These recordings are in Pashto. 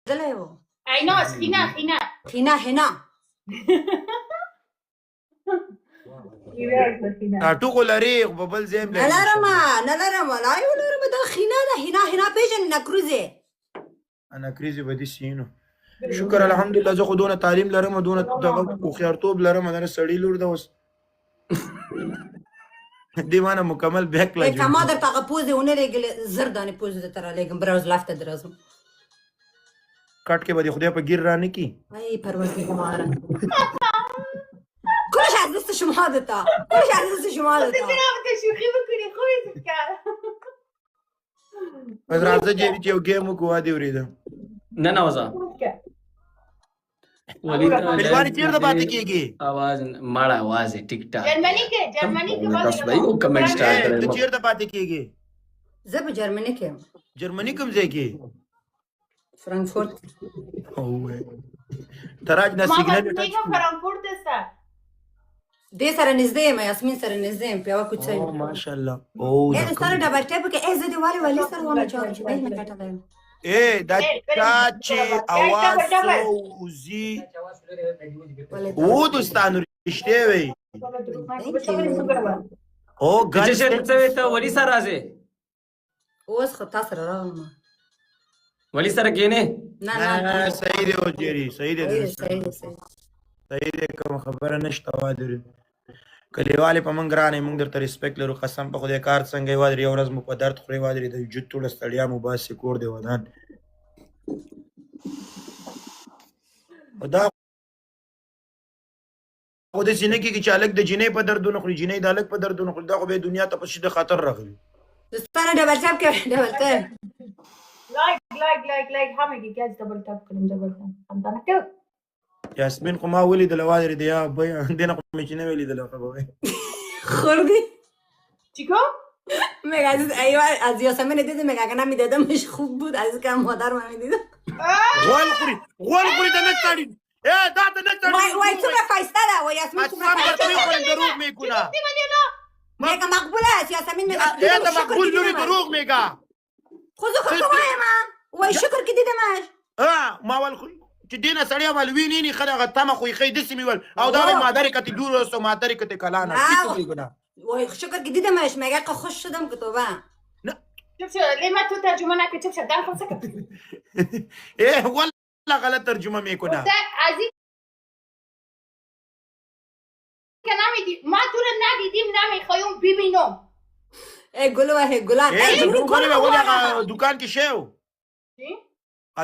دلای و عیناس خینه هنا ټاټوغو لري په بل ځای نه لرم والله ولرم دا خینه ده هنا پیژنې نکروزې انا کریزي به دي سینو شکر الحمدلله زه خو دونه تعلیم لرم دونه دغه هوښیارتوب لرم دا سړی لور ده اوس دې مانه مکمل بیک لا که ما درته هغه پوزې ونه لېږلې زر دانې پوزې درته رالیږم براز لافته درځم کټ کې به دې خدای په گیر رانه کی ای پروردگارا كلش عززت شمالتا كلش عززت شمالتا شوخی بکنی خوبی کرد بس راځه جیبی چې یو ګیم وکړو دې وریدم نه وځه پهلواني چیرته پاتې کېږي आवाज مړه आवाज ہے ټیک ټاک جرمنی کې تاسو به یو کمنټ سٹارټ ته کړئ چیرته پاتې کېږي زه په جرمني کې یم جرمني کوم ځای کې فرانکفورت اوه تراج نه سیګنال ما فرانکفورت است دې سره نږدې یم یاسمین سره نږدې یم په یوه کوڅه او ماشاءالله او ای سره ډبل ټیپ کې ای زه دې والي سره ومه چارج ای نه کټه اے دا چې اواز وزي او دوستانو رښتیا وي او چې څه ته ولی سره راځي اوس خو تاسو سره راغلم ولی سره کېنه نه صحیح دی او جری صحیح دی صحیح صحیح دی کوم خبره نشته وادري کلیواله په مونږ رانه مونږ درته ریسپیکټ لرو قسم په خدای کار څنګه وادري یو ورځ مو په درد خوري وادري د وجود ټوله ستړیا مو باسي کور دی ودان دا خو د سینې کې چې الګ د جنې په دردونه خوري جنې د الګ په دردونه خوري دا خو به دنیا ته په شي د خطر راغلي دوستانه ډبل ټیپ کې ډبل ټیپ لایک همگی گاز دبل تاپ کنیم دبل تاپ همدانه که یاسمین خو ما ولیدله وادري د یا دینه خو مې چې نه ولیدله خبره خوردی چیکو؟ مگه از یاسمین دیدم مگه اگه نمیدادمش خوب بود از که مادر من میدیدم غول خوری د نستاړي ای دا د نستاړي وای څومره ښایسته ده وای یاسمین څومره ښایسته ده خو دروغ میکنه مگه مقبوله است یاسمین مگه ای دا مقبول لوري دروغ میگه خو زه خو وایم وای شکر که دیدمش ما ول خو چې دینه سړی ول ویني خدای تمه خو یې دسې میول او دا مادر کتی دور سو مادر کتی کلانه څه میگه وای شکر که دیدمش مگه که خوش شدم که توبه شوف شو ليه ما تو ترجمه نكت شوف شدان خمسة ايه والله غلط ترجمه میکنه عزیز که نمیدی ما تو رو ندیدیم نمیخوایم ببینم ای گلوه گلان دکان کې شو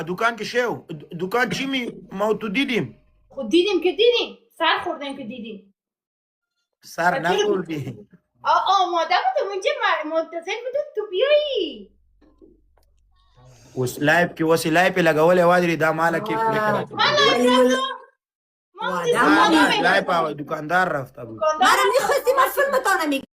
دکان کې شو دکان چی می ما تو دیدیم خود دیدیم که دیدیم سر خوردیم که دیدیم سر نخوردی آماده بودم اونجا منتظر بودم تو بیایی اوس لایب کې وسی لایب لګولې وادري دا مال کې لایب دکاندار رفته بود ما میخواستیم از فیلم تا نمیگم